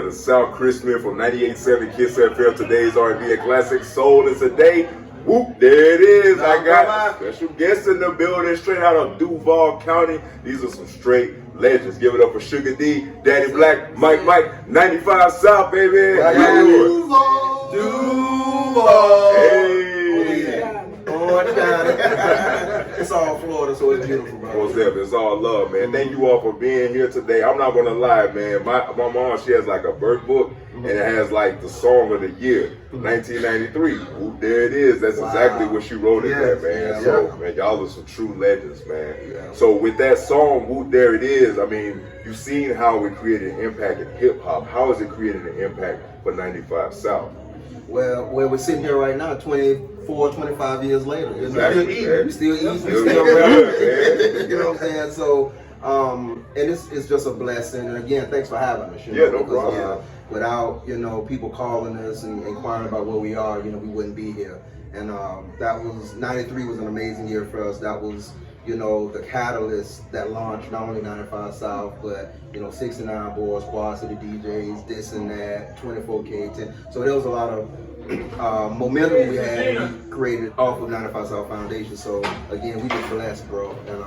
of the South, Chris Smith from 98.7 Kiss FM. Today's R&B and Classic Soul is today. Whoop, there it is. I got special guests in the building, straight out of Duval County. These are some straight legends. Give it up for Sugar D, Daddy Black, Mike, 95 South, baby. Duval. Hey. It's all Florida, so it's beautiful, bro. Most definitely, it's all love, man. Thank you all for being here today. I'm not gonna lie, man. My mom, she has like a birth book, and it has like the song of the year, 1993. Whoop, there it is. That's exactly what she wrote in there, man. So, man, y'all are some true legends, man. Yeah. So with that song, Whoop, there it is. I mean, you've seen how it created an impact in hip hop. How has it created an impact for 95 South? Well, we're sitting here right now, 24, 25 years later. Exactly, We still eat, we still good, you know what I'm saying? So, and it's just a blessing. And again, thanks for having us. Yeah, no problem. Without, people calling us and inquiring about where we are, we wouldn't be here. And that was, 93 was an amazing year for us. That was, the catalyst that launched not only 95 South, but, 69 Boys, Quad City DJs, this and that, 24K, 10. So there was a lot of momentum we had and we created off of 95 South Foundation. So again, we just blessed, bro. And,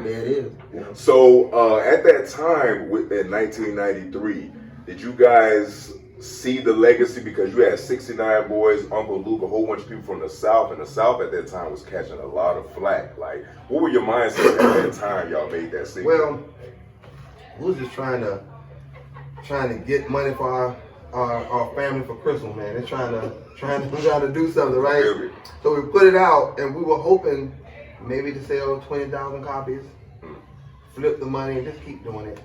there it is. So at that time, in 1993, did you guys see the legacy? Because you had 69 Boys, Uncle Luke, a whole bunch of people from the South, and the South at that time was catching a lot of flack. Like, what were your mindsets at that time y'all made that single? Well, we was just trying to get money for our family for Christmas, man. They're trying to do something, right? Really? So we put it out, and we were hoping maybe to sell 20,000 copies, flip the money, and just keep doing it.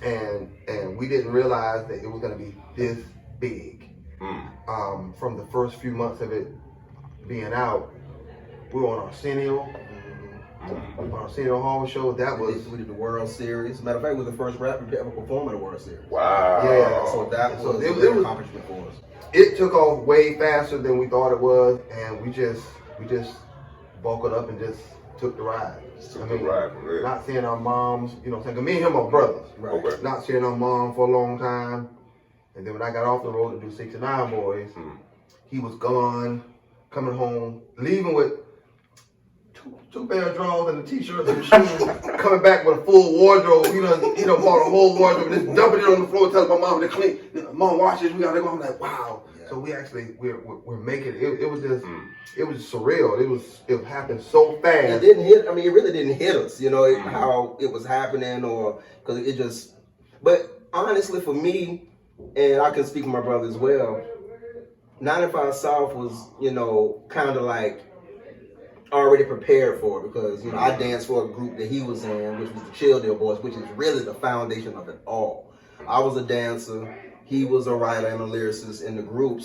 And we didn't realize that it was going to be this big. From the first few months of it being out, we were on Arsenio. On Arsenio Hall show, we did the World Series. Matter of fact, we were the first rapper to ever perform at the World Series. Wow. Yeah. So that was an accomplishment for us. It took off way faster than we thought it was, and we just buckled up and just took the ride. Not seeing our moms, saying, me and him are brothers. Right. Okay. Not seeing our mom for a long time. And then when I got off the road to do 69 Boys, he was gone, coming home, leaving with two pair of drawers and a t-shirt and shoes, coming back with a full wardrobe. He done bought a whole wardrobe and just dumping it on the floor, telling my mom to clean. Mom, wash this, we gotta go. I'm like, wow. Yeah. So we're making it. It was just, it was surreal. It happened so fast. It didn't hit, it really didn't hit us, how it was happening because it just, but honestly for me, and I can speak for my brother as well, 95 South was, kind of like, already prepared for it because I danced for a group that he was in, which was the Chill Deal Boys, which is really the foundation of it all. I was a dancer, he was a writer and a lyricist in the group,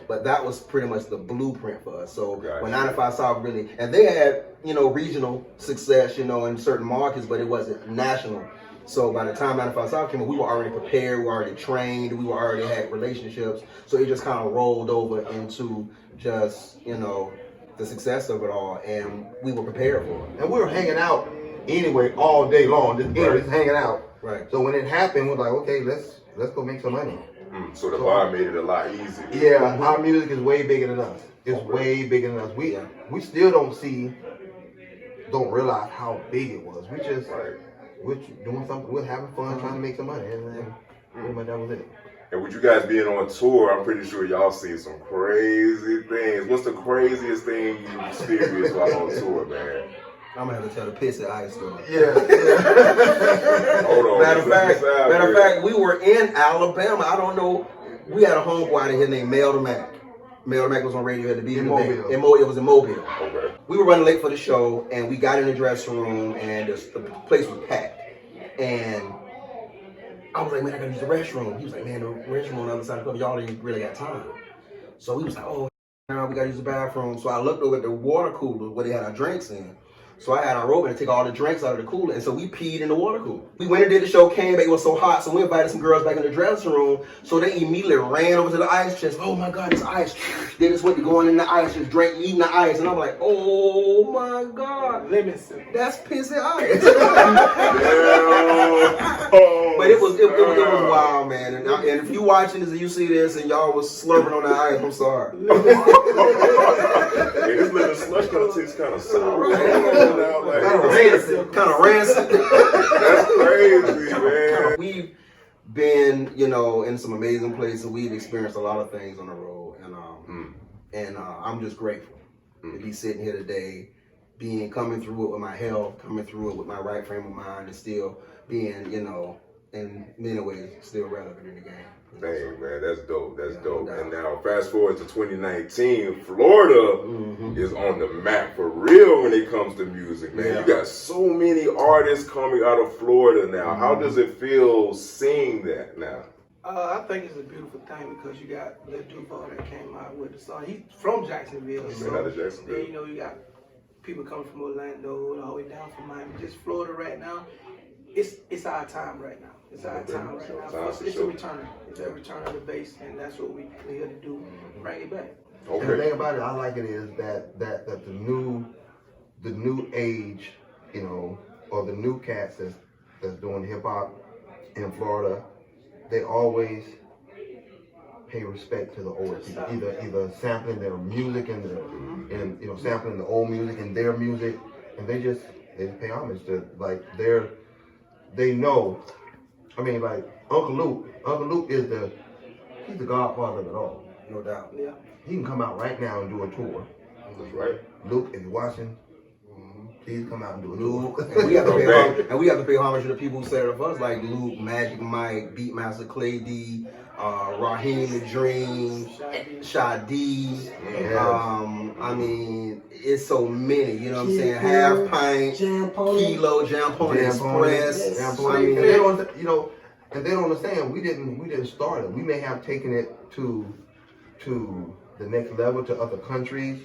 but that was pretty much the blueprint for us. So when 95 South really, and they had regional success in certain markets, but it wasn't national. So by the time 95 South came in, we were already prepared, we were already trained, we already had relationships. So it just kind of rolled over into just the success of it all, and we were prepared for it. And we were hanging out anyway all day long, just hanging out. Right. So when it happened, we're like, okay, let's go make some money. So the bar made it a lot easier. Yeah, our music is way bigger than us. It's way bigger than us. We still don't realize how big it was. We just we're doing something, we're having fun, trying to make some money, and then pretty much that was it. And with you guys being on tour, I'm pretty sure y'all seen some crazy things. What's the craziest thing you experienced while on tour, man? I'm gonna have to tell the piss at ice story. Yeah. Hold on. Matter of fact, we were in Alabama. I don't know. We had a homeboy out here named Mel the Mac. Mel the Mac was on radio at the beat. It was in Mobile. Okay. We were running late for the show, and we got in the dressing room, and the place was packed. And I was like, man, I gotta use the restroom. He was like, man, the restroom on the other side of the club, y'all ain't really got time. So we was like, oh, now we gotta use the bathroom. So I looked over at the water cooler where they had our drinks in. So I had our robe and take all the drinks out of the cooler, and so we peed in the water cooler. We went and did the show, came back, it was so hot, so we invited some girls back in the dressing room, so they immediately ran over to the ice chest. Oh my God, it's ice. They just went to going in the ice, just drank, eating the ice, and I'm like, oh my God, that's pissy ice. But it was wild, man. And if you watching this and you see this and y'all was slurping on the ice, I'm sorry. Hey, this little slush kind of tastes kind of sour. Kind of rancid. That's crazy, man. We've been, in some amazing places. We've experienced a lot of things on the road, and I'm just grateful to be sitting here today, coming through it with my health, coming through it with my right frame of mind, and still being, in many ways, still relevant in the game. Dang, man, that's dope. That's dope. No, and now, fast forward to 2019, Florida is on the map for real when it comes to music, man. Yeah. You got so many artists coming out of Florida now. How does it feel seeing that now? I think it's a beautiful thing because you got L.E.O that came out with the song. He's from Jacksonville. So out of Jacksonville. Then, you got people coming from Orlando, all the way down from Miami. Just Florida right now. It's our time right now. It's our time right now. It's a return. It's a return of the bass, and that's what we're here to do. Bring it back. Okay. And the thing about it, I like it is that the new age, or the new cats that's doing hip hop in Florida, they always pay respect to the older people, either sampling their music and sampling the old music and their music, and they just pay homage to they know. I mean, like Uncle Luke is he's the godfather of it all, no doubt. Yeah, he can come out right now and do a tour. That's right. Luke, if you're watching, please come out and do a tour. And we have to pay homage to the people who said it of us, like Luke, Magic Mike, Beatmaster Clay D, Raheem the Dream, Shadi. I mean, it's so many. You know what I'm saying? Half Pint, Kilo, Jam Pony Express. I mean, and they don't understand. We didn't start it. We may have taken it to the next level to other countries,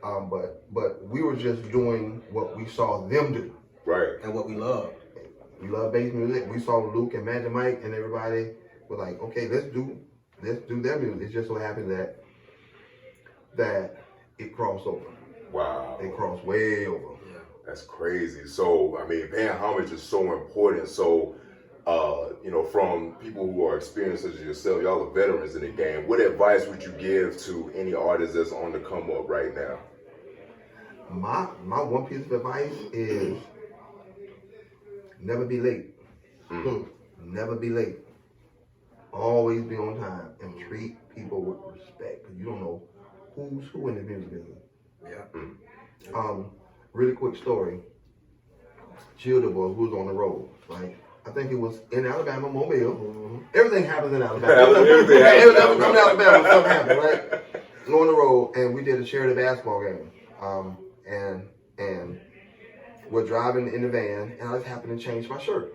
but we were just doing what we saw them do. Right. And what we love. We love bass music. We saw Luke and Magic Mike and everybody was like, okay, let's do their music. It just so happened that it crossed over. Wow. It crossed way over. Yeah. That's crazy. So, I mean, paying homage is so important. So, from people who are experienced such as yourself, y'all are veterans in the game. What advice would you give to any artist that's on the come up right now? My one piece of advice is never be late. Never be late. Always be on time and treat people with respect, because you don't know who's who in the music business. Yeah. Really quick story. Childer Boy, who was on the road, right? I think he was in Alabama, Mobile. Everything happens in Alabama. Everything happens in Alabama. Something happened, right? On the road, and we did a charity basketball game. And we're driving in the van, and I just happened to change my shirt.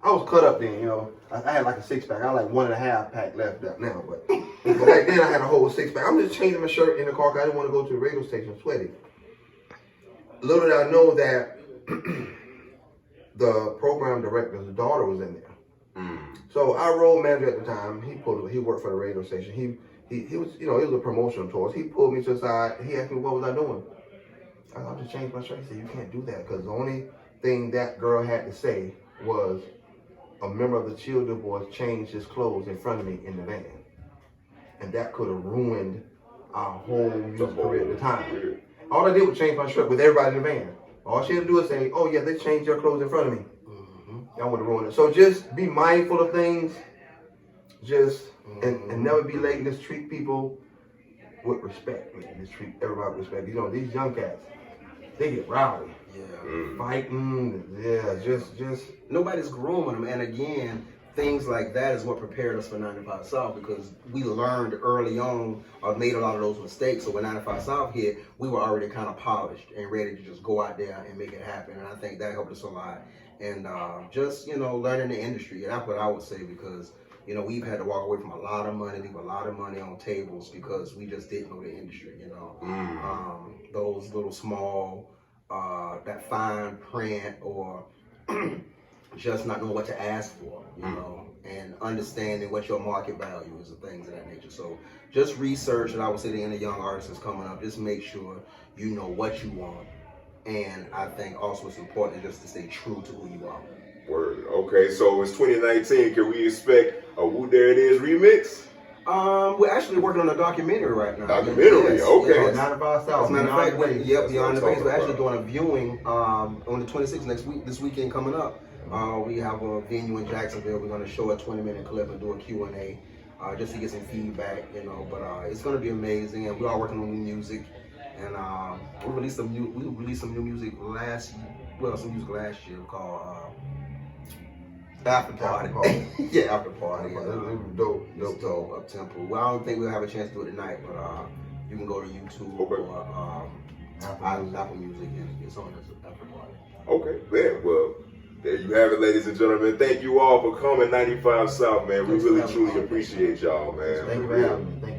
I was cut up then, I had like a 6-pack. I had like 1.5 pack left up now, but back then I had a whole 6-pack. I'm just changing my shirt in the car because I didn't want to go to the radio station sweaty. Little did I know that the program director's daughter was in there. So our road manager at the time, he worked for the radio station. He was, it was a promotional tour. He pulled me to the side. He asked me what was I doing. I just changed my shirt. He said, you can't do that, because the only thing that girl had to say was a member of the Childer Boys changed his clothes in front of me in the van. And that could have ruined our whole music career at the time. All I did was change my shirt with everybody in the van. All she had to do is say, oh yeah, they changed their clothes in front of me. Y'all would have ruined it. So just be mindful of things. And never be late, and just treat people with respect. Just treat everybody with respect. These young cats, they get rowdy. Yeah. Fighting. Yeah, just nobody's grooming them. And again, things like that is what prepared us for 95 South, because we learned early on or made a lot of those mistakes. So when 95 South hit, we were already kind of polished and ready to just go out there and make it happen. And I think that helped us a lot. And just, learning the industry. And that's what I would say, because we've had to walk away from a lot of money, leave a lot of money on tables because we just didn't know the industry, Those little small that fine print or just not knowing what to ask for, you know, and understanding what your market value is and things of that nature. So just research, and I would say to any young artist that's coming up, just make sure you know what you want. And I think also it's important just to stay true to who you are. Word. Okay, so it's 2019. Can we expect a Whoot There It Is remix? We're actually working on a documentary right now. Documentary, okay. Yes. 95 South. As a matter of fact, Beyond the yep, That's Beyond the what I'm Base. We're actually talking doing a viewing on the 26th this weekend coming up. We have a venue in Jacksonville. We're going to show a 20-minute clip and do a Q&A just to get some feedback, you know. But it's going to be amazing, and we are working on new music. And we released some new music last year called After Party. Yeah, After Party. It Yeah. was dope. It's dope, up tempo. Well, I don't think we'll have a chance to do it tonight, but you can go to YouTube or Apple Music, and it's on as After Party. Okay, man. Well, there you have it, ladies and gentlemen. Thank you all for coming 95 South, man. We really truly appreciate y'all, man. Thank you for having me.